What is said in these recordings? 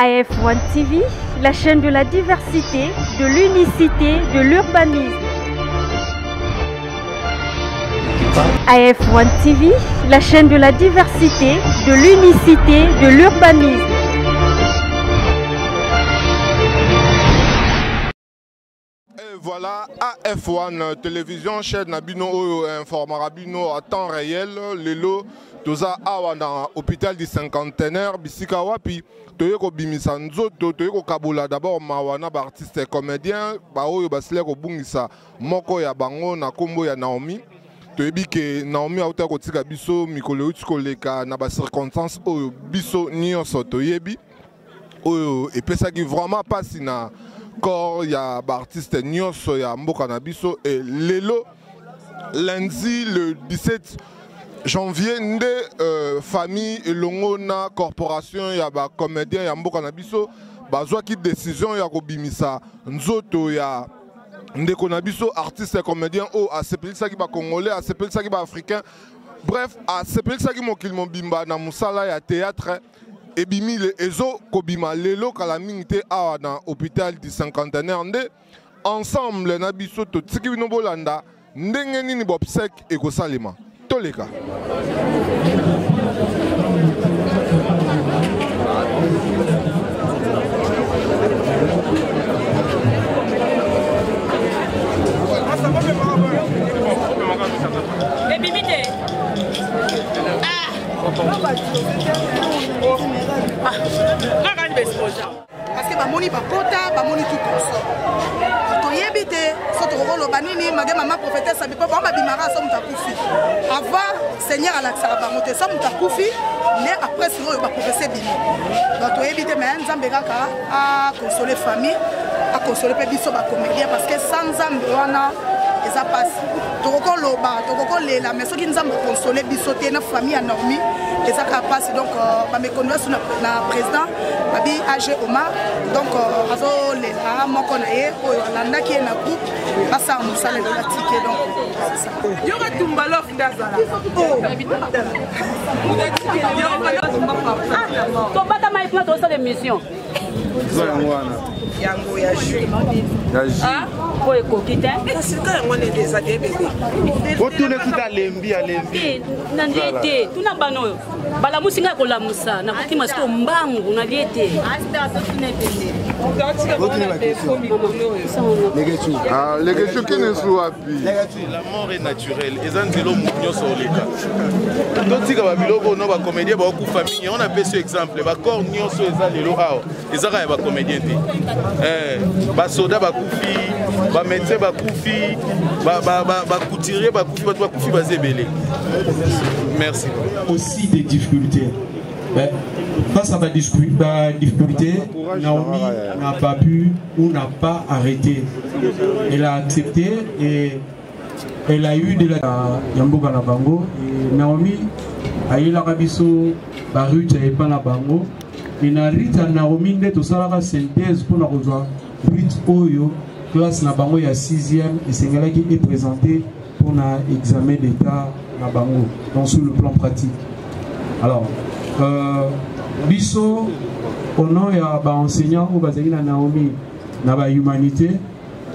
AF1 TV, la chaîne de la diversité, de l'unicité, de l'urbanisme. AF1 TV, la chaîne de la diversité, de l'unicité, de l'urbanisme. Et voilà, AF1 télévision, chaîne Nabino informara Bino à temps réel, Lelo, Toza Awana, hôpital du cinquantenaire, Bisikawa, puis Toyeko Bimisanzo, Toyeko Kabula, d'abord Mawana, artiste et comédien, Baoyo Basileko Bungisa, Moko ya Bango, Nakombo ya Naomi. Toyebi ke Naomi auta kotika biso mikolo utikoleka na ba circonstances oyo biso nyonso toyebi oyo epesaki vraiment pasi na corps ya ba artiste nyonso ya mboka na biso et lelo lundi le 17 janvier nde famille elongo na corporation ya ba comédien ya mboka na biso bazwaki décision ya kobimisa nzoto ya ndeko na biso artiste et comédien o asepelisaki ba congolais asepelisaki ba africain bref asepelisaki mokili mobimba na musala ya théâtre ebimi le ezo kobima lelo kala mingi te awa na hôpital du cinquantenaire nde ensemble na biso totiki bino bolanda ndenge nini bobsek ekosalema toleka. Parce que bamoni bakota bamoni tout ça toyebi te so tokolo banini mage mama prophétesse abipo ba bimara so mutakufi avant seigneur alaksara bango te so mutakufi mais après siro ba prophétesse bino donc toyebi te mais nzambe kaka a consoler famille a consoler pe biso ba comédien parce que sans nzambe wana eza passe tokoko loba tokoko lela mais soki nzambe consoler biso te na famille ya Naomi eza ka passe donc ba me condoléances na président babi AG Omar donc azo lela moko na ye oyo alandaki na groupe basa musala de la ticket donc c'est ça yoka tumba lof ndazala to bata mai tuna to sala émission yango ya jus ah ko ekokite sika yango ne des années bébé otune tuta lembi ya lembi na liete tuna bano bala musinga ko lamusa na kutima siko mbangu na liete Les questions qui ne sont la mort est naturelle et zanzelo munyo soleka totika ba biloko no ba comédien ba ku famille on a fait ce exemple ba corps nyonso eza lelo awo ezaka ya ba comédien te ba soda ba kufi ba médecin ba kufi ba couturier ba kufi ba kufi ba zebele. Merci. Aussi des difficultés. Face à la difficulté, Naomi n'a pas pu ou n'a pas arrêté. Elle a accepté et elle a eu de la Yamboka na Bango. Et Naomi a eu la rabiso Barut et pas la Bango. Et Narita Naomi n'est tout ça la synthèse pour la rejoindre. Brit Oyo, classe na Bango il y a 6e et c'est elle qui est présentée pour l'examen d'état na Bango. Donc sur le plan pratique. Alors, biso au nom ya ba enseignant ou bazali na Naomi na ba humanité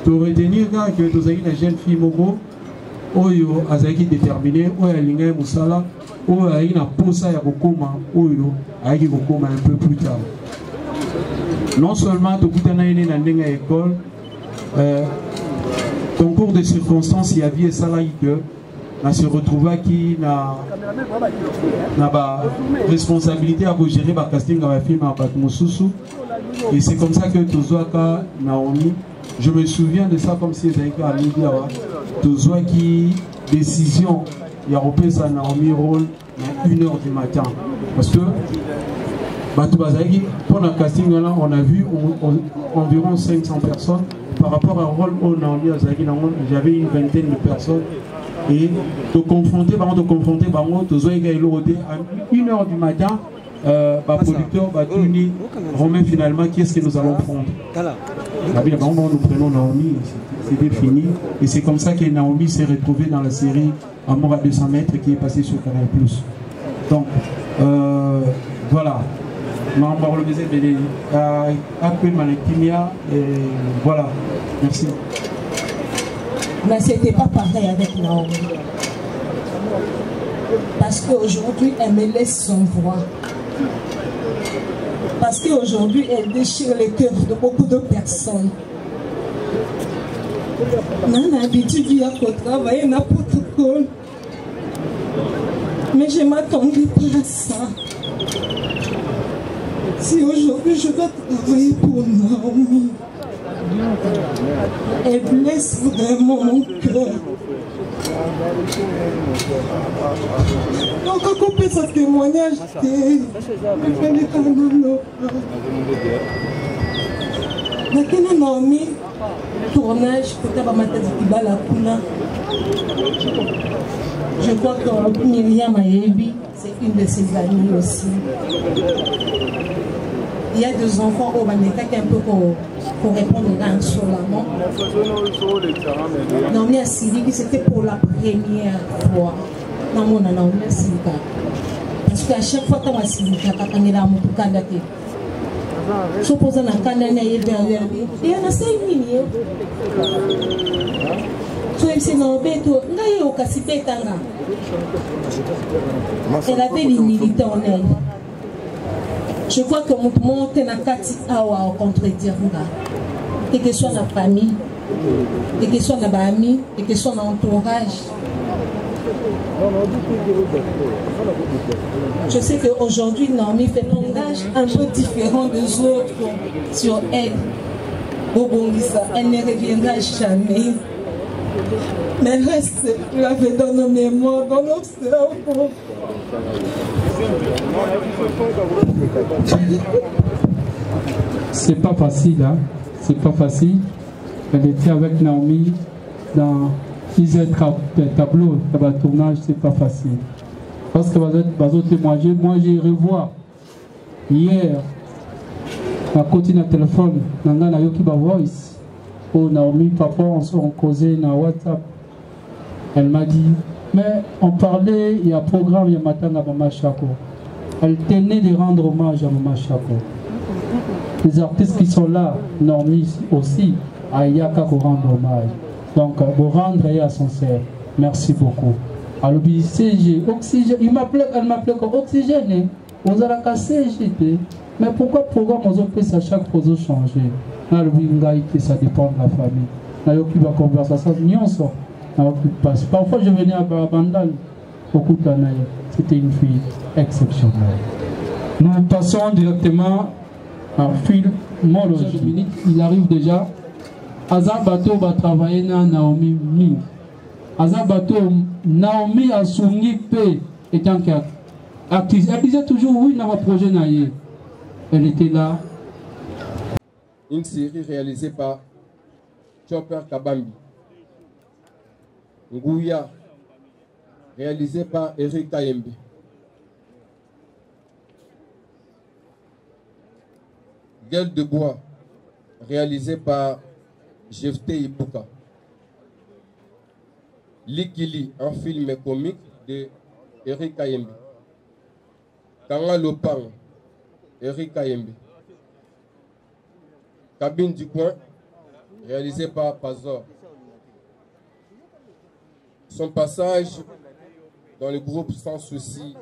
to retenir que tozali na jeune fille moko oyo azaki déterminé oyo alinga musala oyo ayi na posa ya kokoma oyo ayi kokoma un peu plus tard. Non seulement to kutana ine na ndenga école concours de circonstances il y avait ça là que on se retrouva qui na responsabilité à gérer le casting à la film à Batmosusu et c'est comme ça que Tozoaka Naomi je me souviens de ça comme si c'était à Midiawa Tozoa qui décision il y a repris ça Naomi rôle à 1h du matin parce que pour le casting là on a vu environ 500 personnes par rapport à rôle où Naomi j'avais une vingtaine de personnes. Et de confronter, à 1h du matin, producteur remet finalement qui est-ce que nous allons prendre. Nous prenons Naomi, c'était fini. Et c'est comme ça que Naomi s'est retrouvée dans la série Amour à 200 mètres qui est passée sur Canal+. Donc, voilà. Non, on va relever appel Malekimia et voilà. Merci. Mais c'était pas pareil avec Naomi. Parce qu'aujourd'hui, elle me laisse sans voix. Parce qu'aujourd'hui, elle déchire les cœurs de beaucoup de personnes. On a l'habitude de travailler n'importe quoi. Mais je ne m'attendais pas à ça. Si aujourd'hui je dois travailler pour Naomi, elle blesse vraiment mon cœur. Donc, quand on peut ce témoignage, il fallait qu'on nous le Naomi, tournage, je crois que Myriam Ayebi, c'est une de ses amies aussi. Il y a des enfants au Maneka qui un peu pour répondre à sur l'amant. Naomi Asili, c'était pour la première fois. Naomi Asili. Parce qu'à chaque fois que Asili, quand on est là, on peut candidater. Supposons que quand on est là, il y a 5 minutes. Elle avait l'humilité en elle. Je crois que mon monde est à contredire. Et que ce soit la famille, et que ce soit la amis, et que ce soit l'entourage. Je sais qu'aujourd'hui, Naomi fait un langage un peu différent des autres sur elle. Elle ne reviendra jamais. Mais reste gravé dans nos mémoires, dans nos cerveaux. C'est pas facile, hein? C'est pas facile. Elle était avec Naomi dans plusieurs tableaux, dans le tournage, c'est pas facile. Parce que vous témoigner, moi j'ai revois hier, à côté de téléphone, dans la Yokiba Voice. Oh Naomi, papa, on causait dans WhatsApp. Elle m'a dit, mais on parlait, il y a un programme, il y a matin à Mama Chako. Elle tenait de rendre hommage à Mama Chako. Les artistes qui sont là, Naomi aussi, à Yaka pour rendre hommage. Donc, pour rendre à son sincère. Merci beaucoup. Alors, CG, oxygène, elle m'appelait comme oxygène. On a la cassé, mais pourquoi le programme, on a fait à chaque fois changer? Ça dépend de la famille. Il y a une conversation, parfois je venais à Bandal, c'était une fille exceptionnelle. Nous passons directement à filmologie. Il arrive déjà. Azabato va travailler dans Naomi Ming. Azabato, Naomi a soumis P et tant qu'actrice. Elle disait toujours oui dans le projet Naye. Elle était là. Une série réalisée par Chopper Kabambi. Ngouya, réalisé par Eric Kayembe. Gueule de bois, réalisé par Jefté Ibuka. Likili, un film comique de Eric Kayembe. Kanga Lopang, Eric Kayembe. Cabine du coin, réalisé par Pazor. Son passage dans le groupe Sans Souci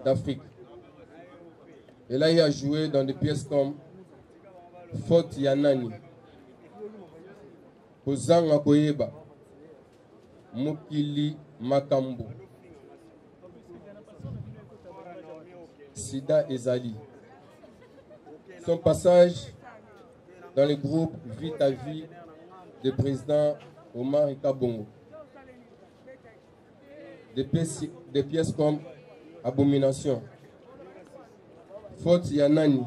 d'Afrique. Et là, il a joué dans des pièces comme Faute Yanani, Kozanga Koyeba, Mukili Makambo, Sida Ezali. Son passage dans le groupe Vie ta vie du président Omar Kabongo. Des pièces comme Abomination, Faute Yanani,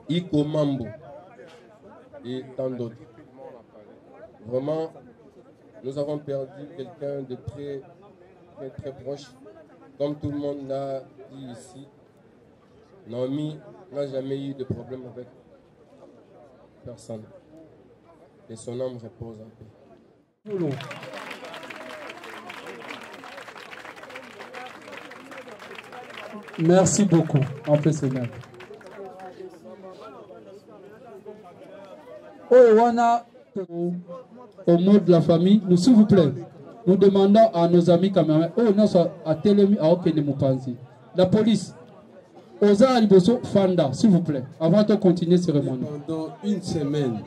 Iko Mambo et tant d'autres. Vraiment, nous avons perdu quelqu'un de très proche. Comme tout le monde l'a dit ici, Naomi n'a jamais eu de problème avec personne. Et son âme repose en paix. Merci beaucoup. On peut se mettre. Au mot de la famille, nous, s'il vous plaît, nous demandons à nos amis caméramans, la police, Oza Aliboso Fanda, s'il vous plaît, avant de continuer la cérémonie. Pendant une semaine,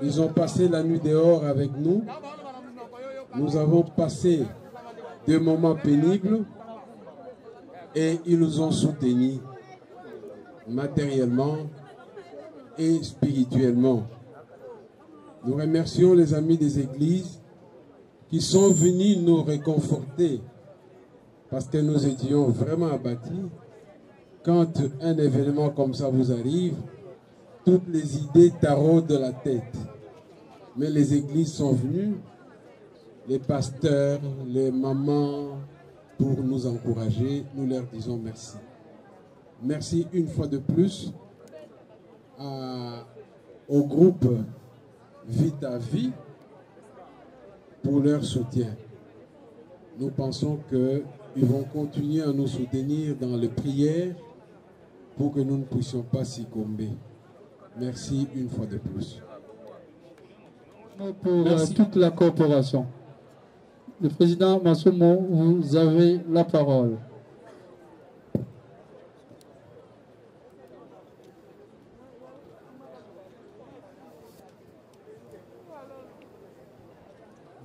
ils ont passé la nuit dehors avec nous. Nous avons passé des moments pénibles et ils nous ont soutenus matériellement et spirituellement. Nous remercions les amis des églises qui sont venus nous réconforter parce que nous étions vraiment abattus. Quand un événement comme ça vous arrive, toutes les idées taraudent de la tête. Mais les églises sont venues, les pasteurs, les mamans, pour nous encourager. Nous leur disons merci. Merci une fois de plus au groupe Vita Vie pour leur soutien. Nous pensons qu'ils vont continuer à nous soutenir dans les prières pour que nous ne puissions pas succomber. Merci une fois de plus. Pour toute la coopération. Le président Massoumo, vous avez la parole.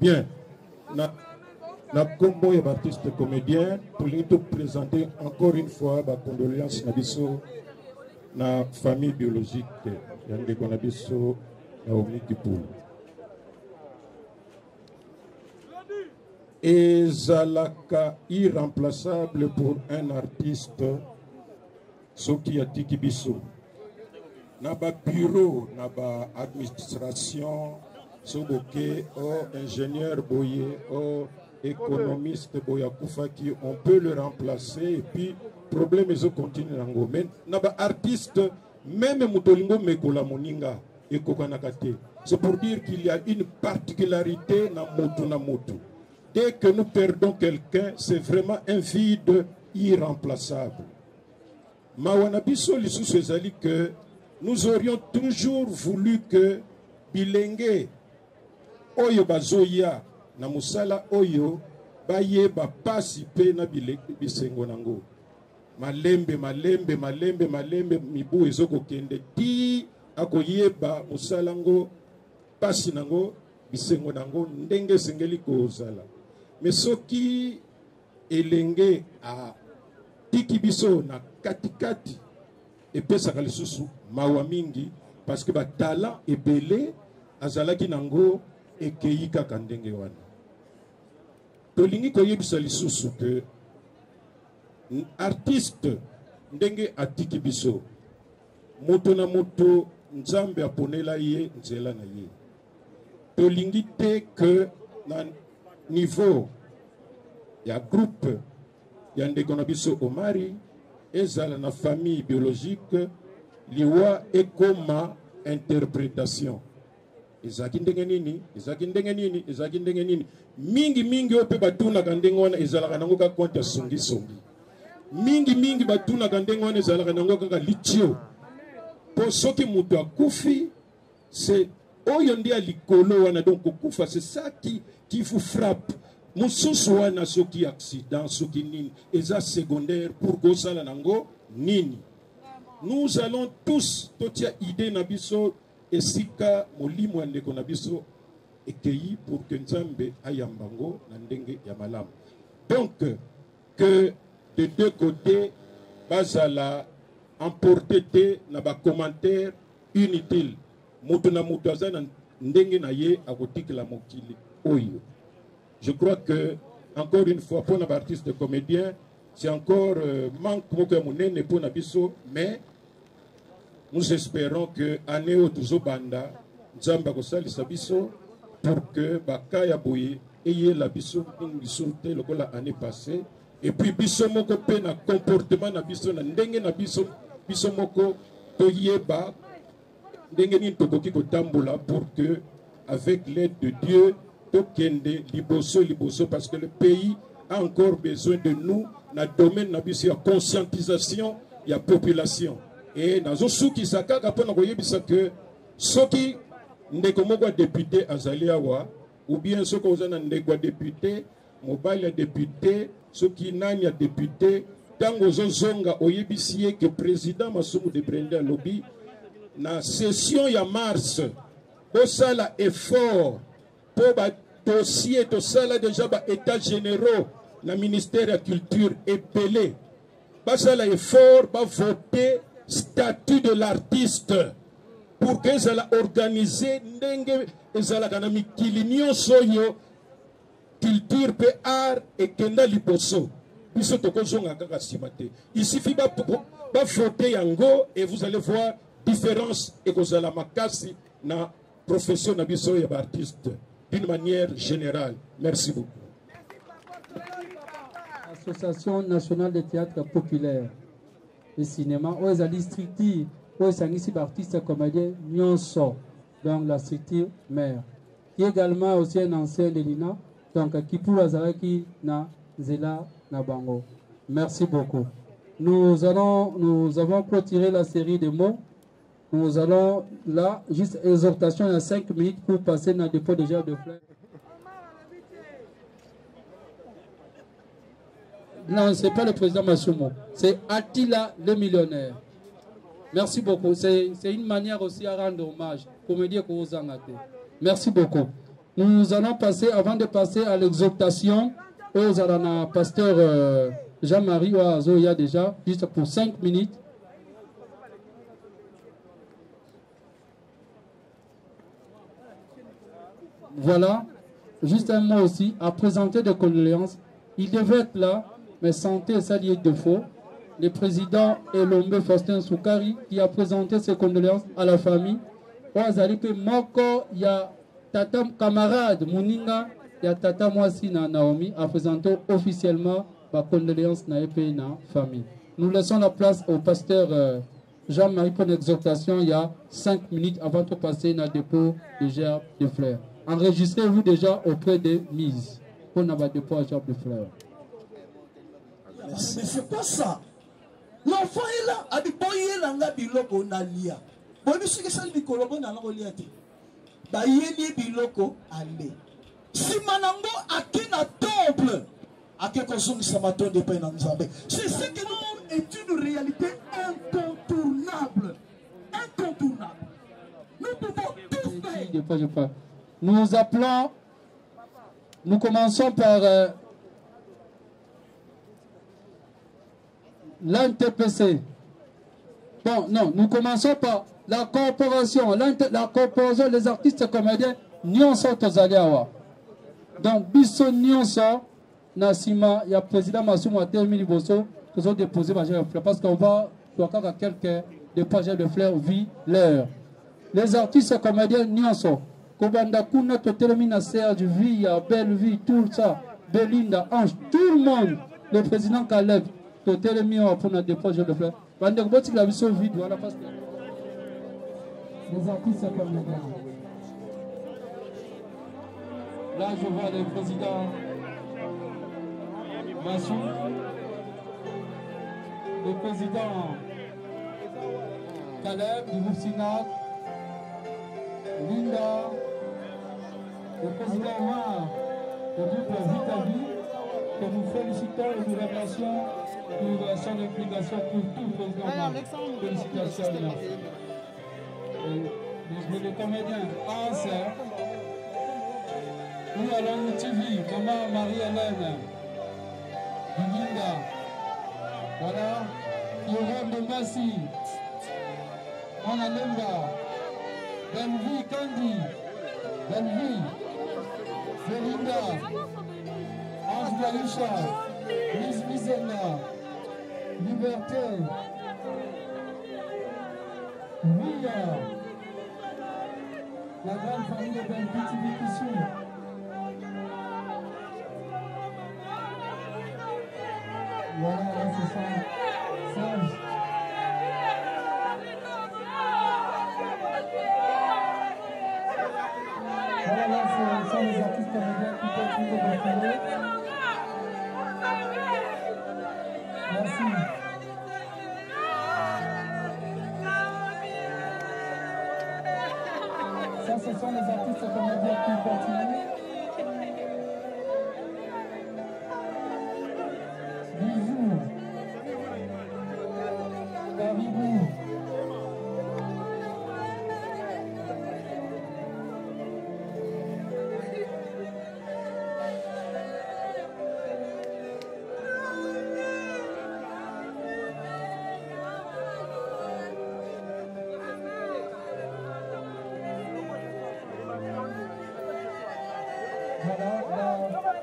Bien. La combo et artiste comédien pour nous présenter encore une fois ma condoléance nabiso na famille biologique yande konabiso na Omikipu. Et Zalaka irremplaçable pour un artiste Soki Atiki Biso. Naba bureau, naba administration, Soboke, ingénieur Boye, économiste Boyakufa qui on peut le remplacer et puis problème ils continuent nango. Mais naba artiste même Mutolingo Mekola Moninga et Kokanakate. C'est pour dire qu'il y a une particularité na motu. Dès que nous perdons quelqu'un, c'est vraiment un vide irremplaçable. Mawanabiso lisusu ezali que nous aurions toujours voulu que bilenge oyo bazoya na musala oyo baye ba pasi pe na bisengo nango. Malembe mibu ezoko kende ti akoyeba musala ngo pasi nango bisengo nango ndenge sengeli kozala. Mais soki elenge a tiki biso na katikati et pesa kalisusu mawa mingi parce que ba talent ebele azalaki nango ekeika kandenge wana. Tolingi koyebisa lisusu que artiste ndenge atiki biso moto na moto nzambe aponela ye nzela na ye. Tolingi te que na niveau ya groupe ya ndeko na biso Omari ezala na famille biologique liwa ekoma interprétation ezaki ndenge nini mingi ope batunaka ndenge wana ezalaka nango kaka konte ya songi mingi batunaka ndenge wana ezalaka nango kaka litio po soki moto akufi c'est oyo ndia likolo wana donc okufa c'est ça qui vous frappe. Mususu wana soki accident soki nini eza secondaire pour gosala nango nini. Nous allons tous totia idée na biso esika molimo ya ndeko na biso ekei pour que nzambe ayambango na ndenge ya malamu. Donc que de deux côtés bazala emporté te na ba commentaire inutile. Mutu na mutu aza na ndenge na ye akotikela mokili oyo. Je crois que, encore une fois, pour un artiste comédien, c'est encore manque pour Nabiso, mais nous espérons que année au Banda, Nzamba Kosali Sabiso, pour que Bakaya Boye ait la biso le l'année passée, et puis biso moko pe na comportement na biso na ndenge na biso moko toyeba ndenge ni tokoki kotambola pour que avec l'aide de Dieu Tokende liboso parce que le pays a encore besoin de nous na domaine na biso ya conscientisation ya population. Et nazo suki sakaka pona koyebisa que soki ndeko moko député azali awa ou bien soki ozana ndeko député mobile député soki nani ya député tango zonga oyebisi que président Masumu de Brenda lobby na session ya mars bosala effort pour ba dossier to sala déjà ba états généraux na ministère de la culture epelé basala effort ba voter statut de l'artiste pour que ça organiser ndenge ezala kana mikili nyonso yo culture pe art et kenda liboso biso tokozonga kaka simate il suffit ba voter yango et vous allez voir différence et kozala makasi na profession na biso ya artiste d'une manière générale. Merci beaucoup. Association nationale de théâtre populaire et cinéma, où les structures, où les artistes comédiens, nyonso, donc la structure mère, qui est également aussi un ancien de l'INA, donc qui pour Azaraki na Zela na Bango. Merci beaucoup. Nous avons clôturé la série de mots. Nous allons là, juste exhortation à 5 minutes pour passer dans le dépôt de gerbe de fleurs. Non, ce n'est pas le président Masumu, c'est Attila le millionnaire. Merci beaucoup. C'est une manière aussi à rendre hommage pour me dire que vous en avez. Merci beaucoup. Nous allons passer, avant de passer à l'exhortation, aux Alana pasteur Jean-Marie Oazoya déjà, juste pour 5 minutes. Voilà, juste un mot aussi, à présenter des condoléances. Il devait être là, mais santé et salier de faux. Le président Elombe Faustin Soukari qui a présenté ses condoléances à la famille. Oazalipe Moko, il y a Tata camarade Mouninga, il y a Tata Moissina Naomi a présenté officiellement ma condoléance à la famille. Nous laissons la place au pasteur Jean-Marie pour l'exhortation il y a 5 minutes avant de passer dans le dépôt de gerbe de fleurs. Enregistrez-vous déjà auprès des mises pour n'avoir de dépôt à gerbe de fleurs. Mais c'est pas ça. L'enfant est là, a dit boye langa biloko na lia. Boye ce que ça dit kolobo na ngolia te. Ba yeli biloko ale. Si manango akina temple, akeko zongi samaton de pain en Zambé. C'est ce que nous est une réalité incontournable. Incontournable. Nous pouvons tout faire. Nous appelons, nous commençons par l'NTPC. Bon, non, nous commençons par la corporation, les artistes comédiens, Nyonso Tozaliawa. Donc, Bisso Nyonso, Nassima, il y a le président Masumu à Termini Bosso, qui ont déposé ma fleur, parce qu'on va, encore à quelques des projets de fleurs, vie, l'heure. Les artistes comédiens, Nyonso. Kobanda Kuna, Totelemina, Serge, Villa, Belle Vie, tout ça, Belinda, Ange, tout le monde, le président Caleb, Totelemina pour notre projet de fleurs. Banda Koboti, la mission vide, voilà, parce que les artistes comédiens. Là, je vois le président Massou, le président Caleb du groupe Sinat, Linda, le président Omar, le groupe Vitavi, que nous félicitons et nous remercions pour son implication pour tout le président. Félicitations. Le comédien Hans, nous allons nous TV, maman Marie-Hélène, Linda, voilà, Yoram de Massi, Mona Lemba, Benvi Kandi, Benvi, Belinda, Ange Galusha, Miss Mizena, Liberté, Villa, la grande famille de Benvi TV qui suit. Voilà, là, c'est ça. Sage. Voilà, là, ce sont les artistes comédiens qui continuent de défiler. ce sont les artistes comédiens qui continuent. Bisous. Caribou.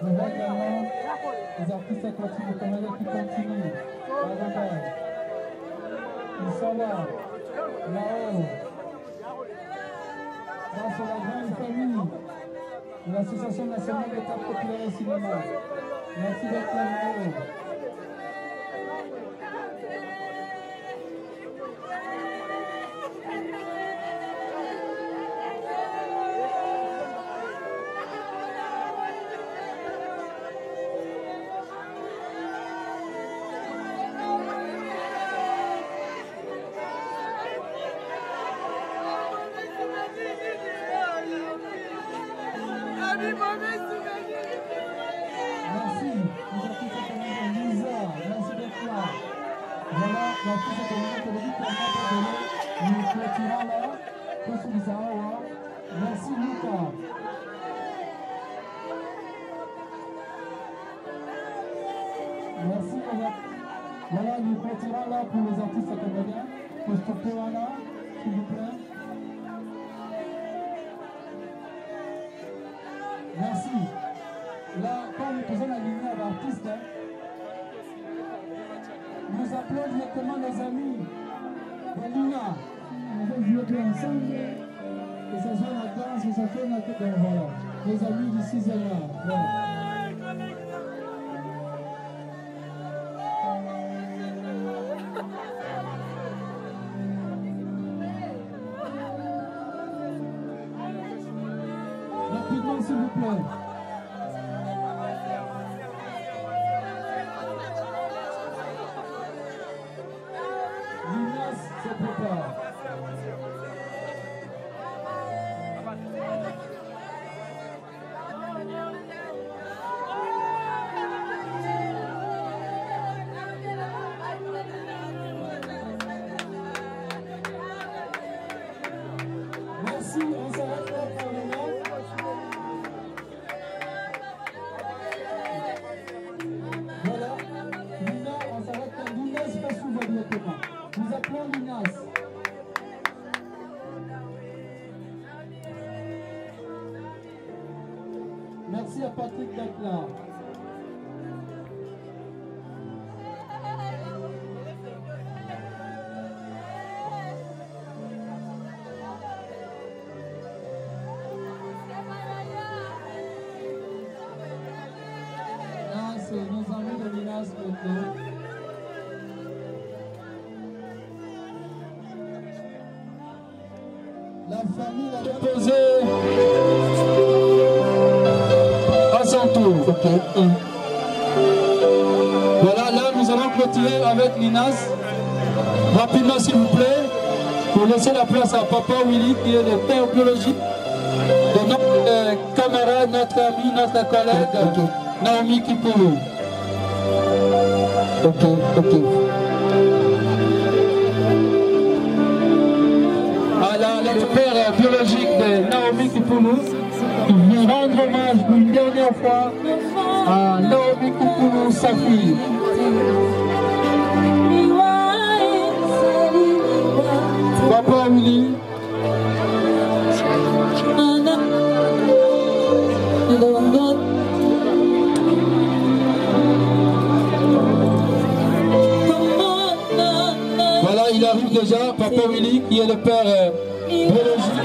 Je vois également les artistes continuent, comédiens qui continuent. Ils sont là, là-haut. Grâce à la grande famille de l'Association nationale des théâtres populaires et cinéma. Merci d'être là là-haut. Merci Lucas. Merci Madame. Voilà, nous continuons là pour les artistes comédiens. Pour là, s'il vous plaît. Merci. Là, quand nous faisons la lumière d'artistes, nous appelons directement les amis de Luna. On va jouer ensemble. Que ce soit la danse, que ce soit la tête, voilà. Les amis d'ici, c'est là. Voilà. Rapidement, s'il vous plaît. Linas se prépare. Merci, on s'arrête là pour le moment. Voilà, Lina, on s'arrête là. Linas passe souvent directement. Nous appelons Linas. Merci à Patrick d'être là. Là, c'est nos amis de Minas maintenant. La famille va déposer à son tour. Okay. Voilà, là nous allons clôturer avec Linas. Rapidement s'il vous plaît, pour laisser la place à Papa Willy qui est le père biologique de notre camarade, notre ami, notre collègue Naomi Kipulu. Ok. Alors, le père biologique de Naomi Kipulu, il vient rendre hommage une dernière fois à Naomi Kipulu, sa fille. Papa Willy. Voilà, il arrive déjà, Papa Willy, qui est le père biologique.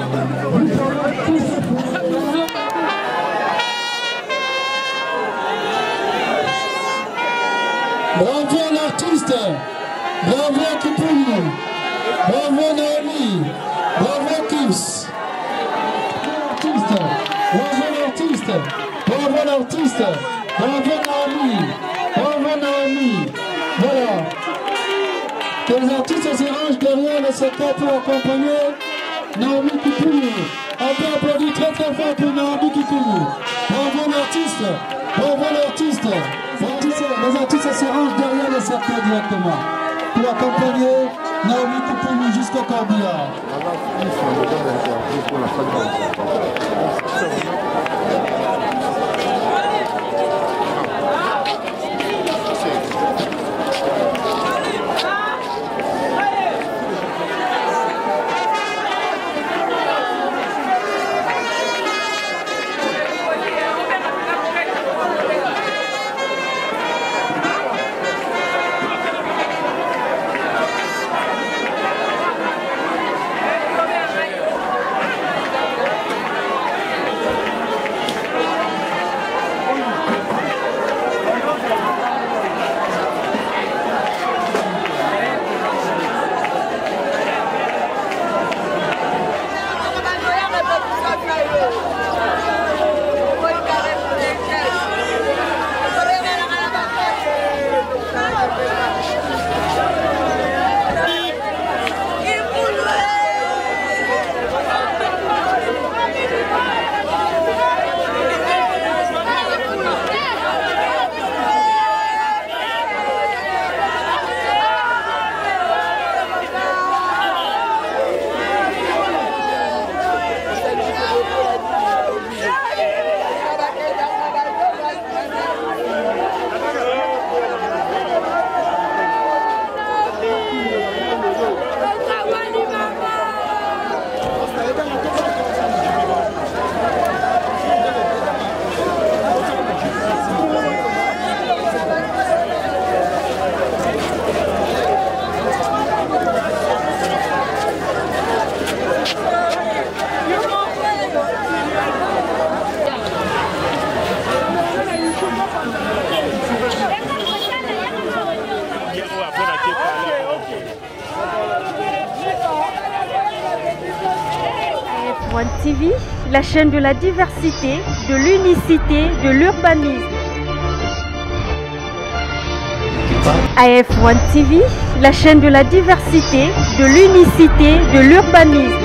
Bravo l'artiste, bravo Kipulu, bravo Naomi, bravo Kips. Bravo l'artiste, bravo Naomi, voilà. Que les artistes se rangent derrière le secteur pour accompagner Naomi Kipulu. On peut applaudir très très fort pour Naomi Kipulu. Bravo l'artiste. Bravo l'artiste. Les artistes se rangent derrière le cercle directement pour accompagner Naomi Kipulu jusqu'au corbillard. One TV, la chaîne de la diversité, de l'unicité, de l'urbanisme. AF1 TV, la chaîne de la diversité, de l'unicité, de l'urbanisme.